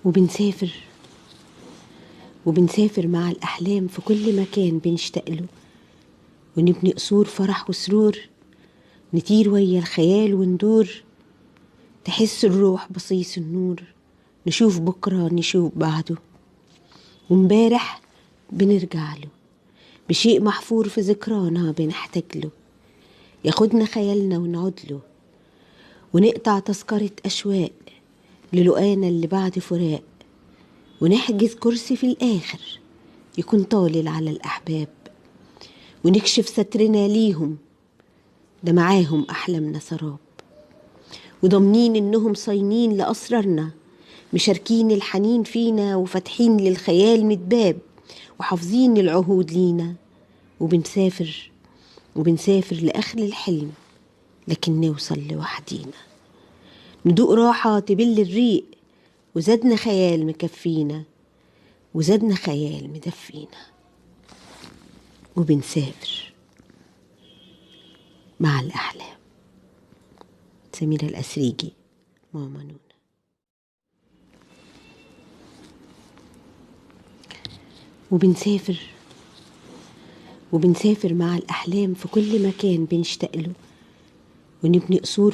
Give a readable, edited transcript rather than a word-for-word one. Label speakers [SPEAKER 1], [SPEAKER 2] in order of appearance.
[SPEAKER 1] وبنسافر وبنسافر مع الأحلام في كل مكان بنشتاق له، ونبني قصور فرح وسرور، نطير ويا الخيال وندور، تحس الروح بصيص النور، نشوف بكرة نشوف بعده، ومبارح بنرجع له بشيء محفور في ذكرانا بنحتاج له، ياخدنا خيالنا ونعود له، ونقطع تذكرة أشواق للقانا اللي بعد فراق، ونحجز كرسي في الآخر يكون طالل على الأحباب، ونكشف سترنا ليهم ده معاهم أحلامنا سراب، وضامنين إنهم صاينين لأسرارنا، مشاركين الحنين فينا وفاتحين للخيال مدباب، وحافظين العهود لينا، وبنسافر لآخر الحلم لكن نوصل لوحدينا، ندوق راحة تبل الريق، وزادنا خيال مكفينا، وزادنا خيال مدفينا. وبنسافر مع الأحلام. سميرة الأسريجي، ماما نونا. وبنسافر مع الأحلام في كل مكان بنشتاق له، ونبني قصور